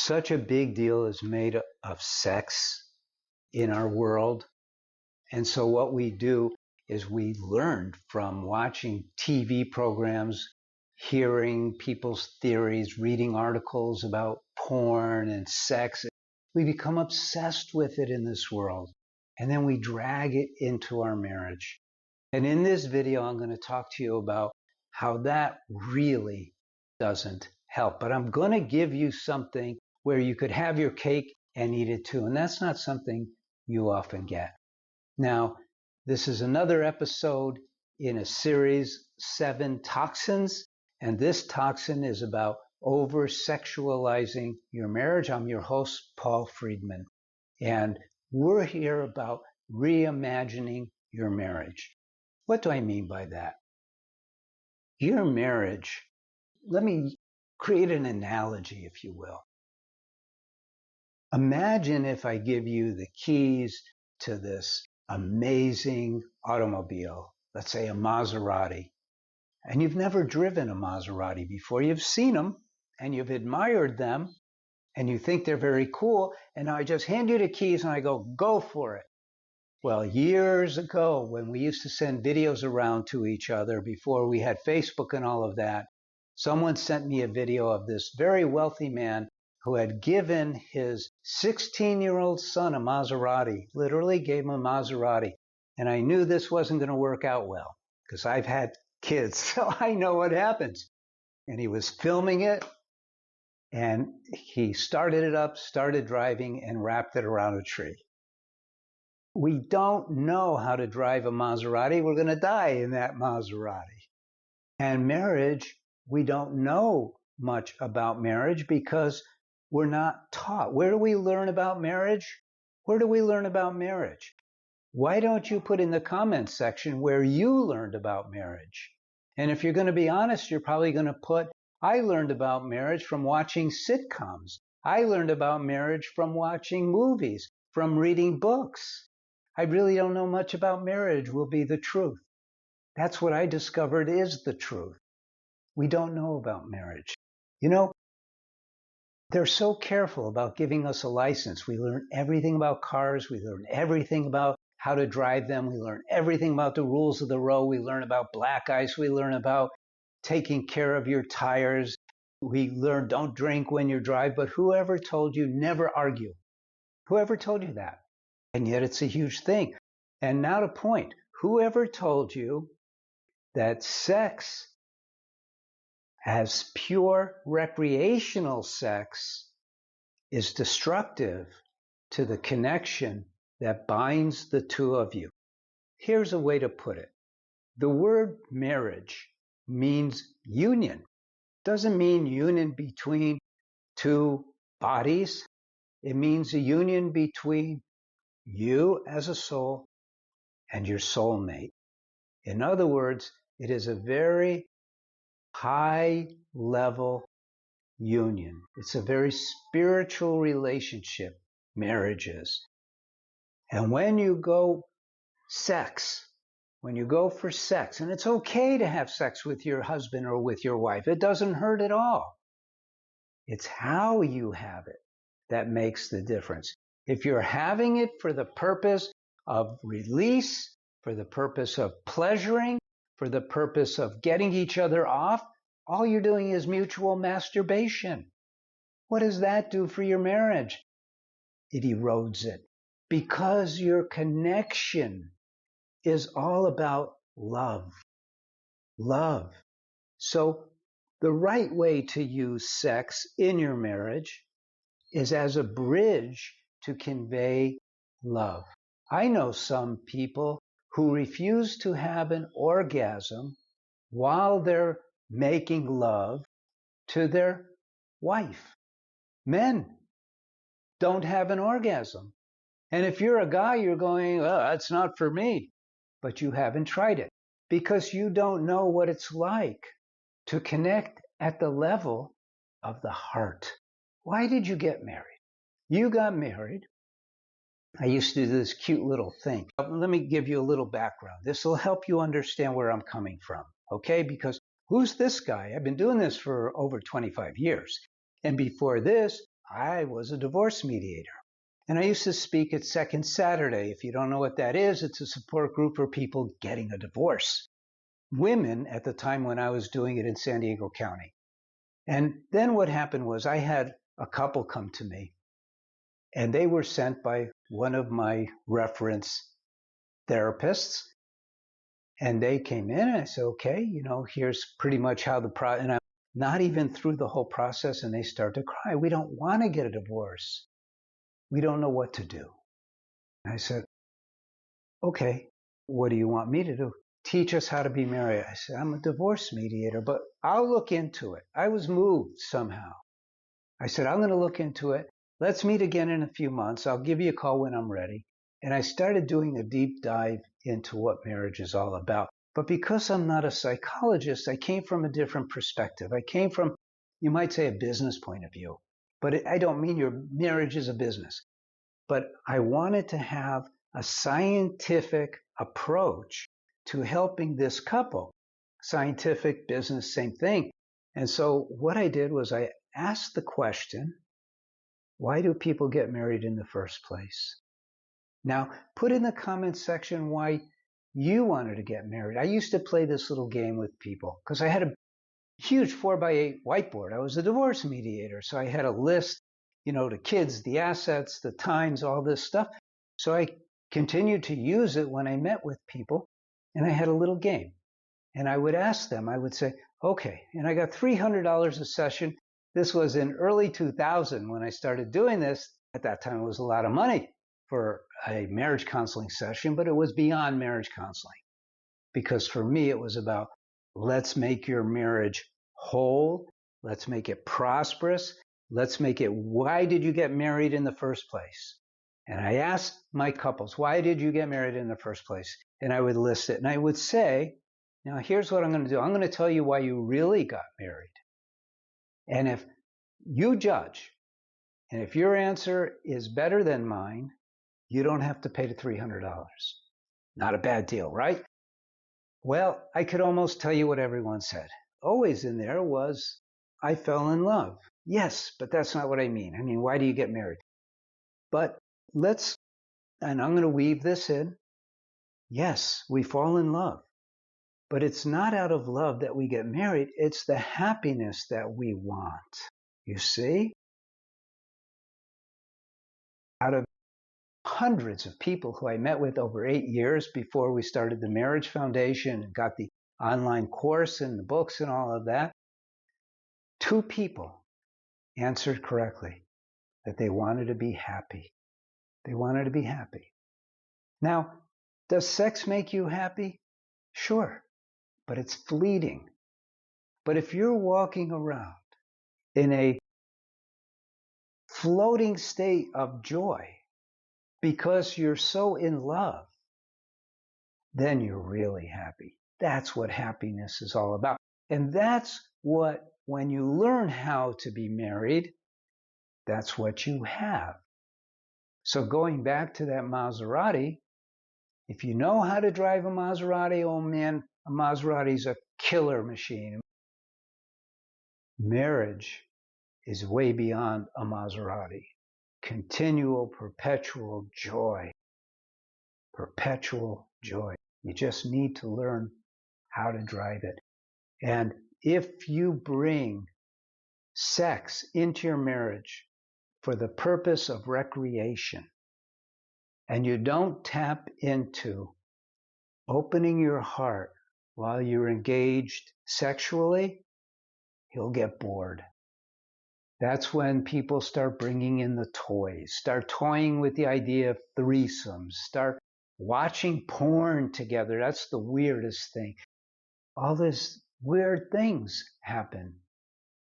Such a big deal is made of sex in our world. And so what we do is we learn from watching TV programs, hearing people's theories, reading articles about porn and sex. We become obsessed with it in this world. And then we drag it into our marriage. And in this video, I'm going to talk to you about how that really doesn't help. But I'm going to give you something where you could have your cake and eat it too. And that's not something you often get. Now, this is another episode in a series, 7 Toxins. And this toxin is about over-sexualizing your marriage. I'm your host, Paul Friedman. And we're here about reimagining your marriage. What do I mean by that? Your marriage, let me create an analogy, if you will. Imagine if I give you the keys to this amazing automobile, let's say a Maserati, and you've never driven a Maserati before. You've seen them and you've admired them and you think they're very cool, and I just hand you the keys and I go for it. Well, years ago, when we used to send videos around to each other before we had Facebook and all of that, someone sent me a video of this very wealthy man who had given his 16-year-old son a Maserati, literally gave him a Maserati. And I knew this wasn't going to work out well because I've had kids, so I know what happens. And he was filming it, and he started it up, started driving, and wrapped it around a tree. We don't know how to drive a Maserati. We're going to die in that Maserati. And marriage, we don't know much about marriage because we're not taught. Where do we learn about marriage? Where do we learn about marriage? Why don't you put in the comments section where you learned about marriage? And if you're going to be honest, you're probably going to put, I learned about marriage from watching sitcoms. I learned about marriage from watching movies, from reading books. I really don't know much about marriage will be the truth. That's what I discovered is the truth. We don't know about marriage. You know, they're so careful about giving us a license. We learn everything about cars. We learn everything about how to drive them. We learn everything about the rules of the road. We learn about black ice. We learn about taking care of your tires. We learn don't drink when you drive. But whoever told you never argue? Whoever told you that? And yet it's a huge thing. And now to point, whoever told you that sex as pure recreational sex is destructive to the connection that binds the two of you? Here's a way to put it. The word marriage means union. It doesn't mean union between two bodies. It means a union between you as a soul and your soulmate. In other words, it is a very high level union. It's a very spiritual relationship, marriage is. And when you go for sex, and it's okay to have sex with your husband or with your wife, it doesn't hurt at all. It's how you have it that makes the difference. If you're having it for the purpose of release, for the purpose of pleasuring, for the purpose of getting each other off, all you're doing is mutual masturbation. What does that do for your marriage? It erodes it. Because your connection is all about love. Love. So the right way to use sex in your marriage is as a bridge to convey love. I know some people who refuse to have an orgasm while they're making love to their wife. Men don't have an orgasm. And if you're a guy, you're going, oh, that's not for me. But you haven't tried it because you don't know what it's like to connect at the level of the heart. Why did you get married? You got married. I used to do this cute little thing. Let me give you a little background. This will help you understand where I'm coming from, okay? Because who's this guy? I've been doing this for over 25 years. And before this, I was a divorce mediator. And I used to speak at Second Saturday. If you don't know what that is, it's a support group for people getting a divorce. Women at the time when I was doing it in San Diego County. And then what happened was I had a couple come to me, and they were sent by one of my reference therapists. And they came in and I said, okay, here's pretty much how and I'm not even through the whole process. And they start to cry. We don't want to get a divorce. We don't know what to do. And I said, okay, what do you want me to do? Teach us how to be married. I said, I'm a divorce mediator, but I'll look into it. I was moved somehow. I said, I'm going to look into it. Let's meet again in a few months. I'll give you a call when I'm ready. And I started doing a deep dive into what marriage is all about. But because I'm not a psychologist, I came from a different perspective. I came from, you might say, a business point of view. But I don't mean your marriage is a business. But I wanted to have a scientific approach to helping this couple. Scientific, business, same thing. And so what I did was I asked the question, why do people get married in the first place? Now, put in the comments section why you wanted to get married. I used to play this little game with people because I had a huge 4x8 whiteboard. I was a divorce mediator, so I had a list, the kids, the assets, the times, all this stuff. So I continued to use it when I met with people, and I had a little game. And I would ask them, I would say, okay, and I got $300 a session. This was in early 2000 when I started doing this. At that time, it was a lot of money for a marriage counseling session, but it was beyond marriage counseling. Because for me, it was about, let's make your marriage whole. Let's make it prosperous. Let's make it, why did you get married in the first place? And I asked my couples, why did you get married in the first place? And I would list it. And I would say, now here's what I'm going to do. I'm going to tell you why you really got married. And if you judge, and if your answer is better than mine, you don't have to pay the $300. Not a bad deal, right? Well, I could almost tell you what everyone said. Always in there was, I fell in love. Yes, but that's not what I mean. I mean, why do you get married? But and I'm going to weave this in. Yes, we fall in love. But it's not out of love that we get married. It's the happiness that we want. You see? Out of hundreds of people who I met with over 8 years before we started the Marriage Foundation and got the online course and the books and all of that, 2 people answered correctly that they wanted to be happy. They wanted to be happy. Now, does sex make you happy? Sure, but it's fleeting. But if you're walking around in a floating state of joy because you're so in love, then you're really happy. That's what happiness is all about. And that's what, when you learn how to be married, that's what you have. So going back to that Maserati, if you know how to drive a Maserati, oh man, a Maserati's a killer machine. Marriage is way beyond a Maserati. Continual, perpetual joy. Perpetual joy. You just need to learn how to drive it. And if you bring sex into your marriage for the purpose of recreation, and you don't tap into opening your heart while you're engaged sexually, you'll get bored. That's when people start bringing in the toys, start toying with the idea of threesomes, start watching porn together. That's the weirdest thing. All these weird things happen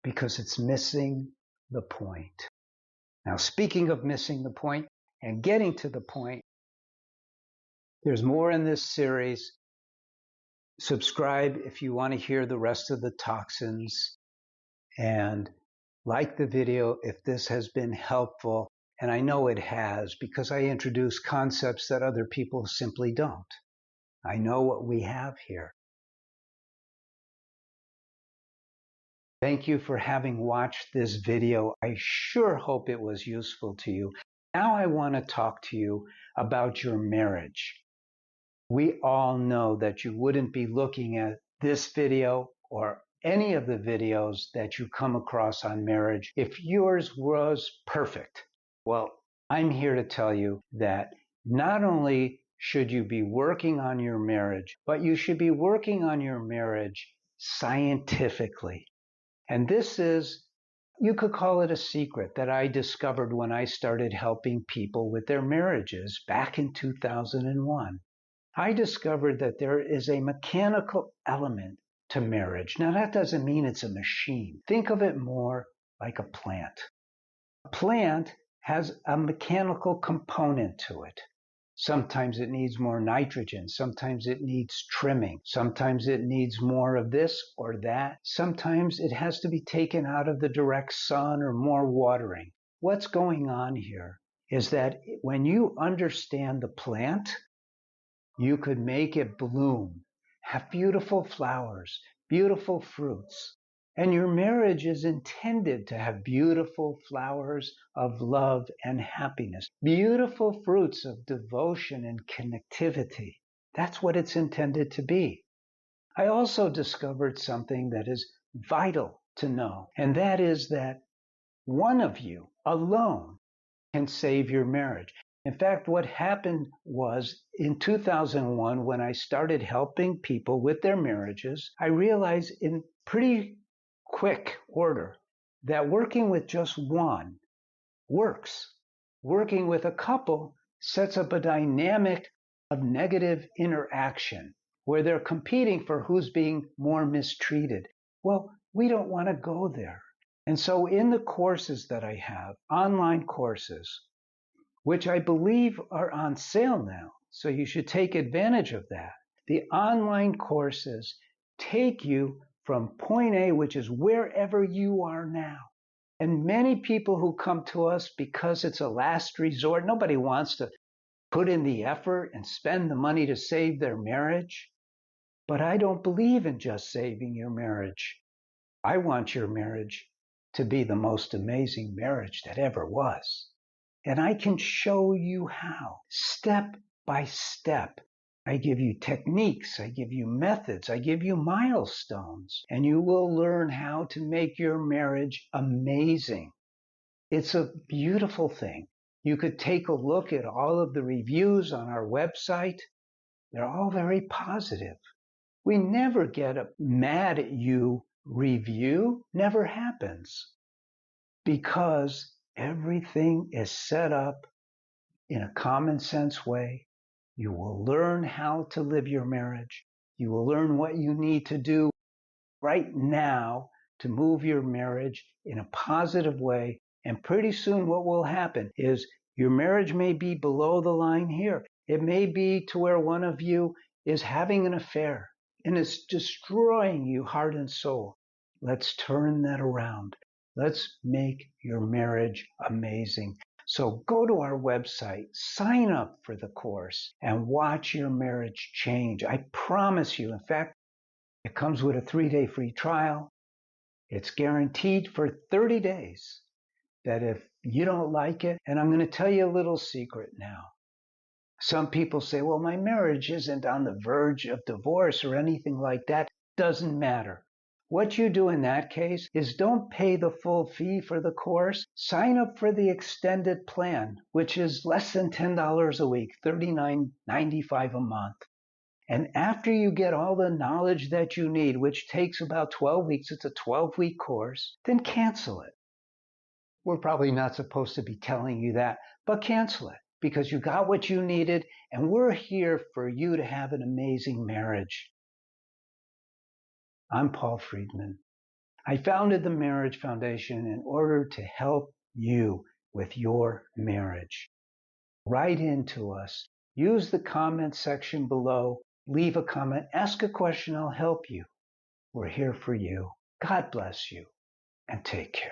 because it's missing the point. Now, speaking of missing the point and getting to the point, there's more in this series. Subscribe if you want to hear the rest of the toxins, and like the video if this has been helpful. And I know it has, because I introduce concepts that other people simply don't. I know what we have here. Thank you for having watched this video. I sure hope it was useful to you. Now I want to talk to you about your marriage. We all know that you wouldn't be looking at this video or any of the videos that you come across on marriage if yours was perfect. Well, I'm here to tell you that not only should you be working on your marriage, but you should be working on your marriage scientifically. And this is, you could call it a secret that I discovered when I started helping people with their marriages back in 2001. I discovered that there is a mechanical element to marriage. Now, that doesn't mean it's a machine. Think of it more like a plant. A plant has a mechanical component to it. Sometimes it needs more nitrogen. Sometimes it needs trimming. Sometimes it needs more of this or that. Sometimes it has to be taken out of the direct sun or more watering. What's going on here is that when you understand the plant, you could make it bloom, have beautiful flowers, beautiful fruits. And your marriage is intended to have beautiful flowers of love and happiness, beautiful fruits of devotion and connectivity. That's what it's intended to be. I also discovered something that is vital to know, and that is that one of you alone can save your marriage. In fact, what happened was in 2001, when I started helping people with their marriages, I realized in pretty quick order that working with just one works. Working with a couple sets up a dynamic of negative interaction where they're competing for who's being more mistreated. Well, we don't want to go there. And so in the courses that I have, online courses, which I believe are on sale now, so you should take advantage of that. The online courses take you from point A, which is wherever you are now. And many people who come to us because it's a last resort, nobody wants to put in the effort and spend the money to save their marriage. But I don't believe in just saving your marriage. I want your marriage to be the most amazing marriage that ever was. And I can show you how, step by step. I give you techniques, I give you methods, I give you milestones, and you will learn how to make your marriage amazing. It's a beautiful thing. You could take a look at all of the reviews on our website. They're all very positive. We never get a mad at you review, never happens, because everything is set up in a common sense way. You will learn how to live your marriage. You will learn what you need to do right now to move your marriage in a positive way. And pretty soon what will happen is your marriage may be below the line here. It may be to where one of you is having an affair and it's destroying you heart and soul. Let's turn that around. Let's make your marriage amazing. So go to our website, sign up for the course, and watch your marriage change. I promise you. In fact, it comes with a 3-day free trial. It's guaranteed for 30 days that if you don't like it, and I'm going to tell you a little secret now. Some people say, well, my marriage isn't on the verge of divorce or anything like that. Doesn't matter. What you do in that case is don't pay the full fee for the course. Sign up for the extended plan, which is less than $10 a week, $39.95 a month. And after you get all the knowledge that you need, which takes about 12 weeks, it's a 12-week course, then cancel it. We're probably not supposed to be telling you that, but cancel it because you got what you needed, and we're here for you to have an amazing marriage. I'm Paul Friedman. I founded the Marriage Foundation in order to help you with your marriage. Write into us. Use the comment section below. Leave a comment. Ask a question. I'll help you. We're here for you. God bless you, and take care.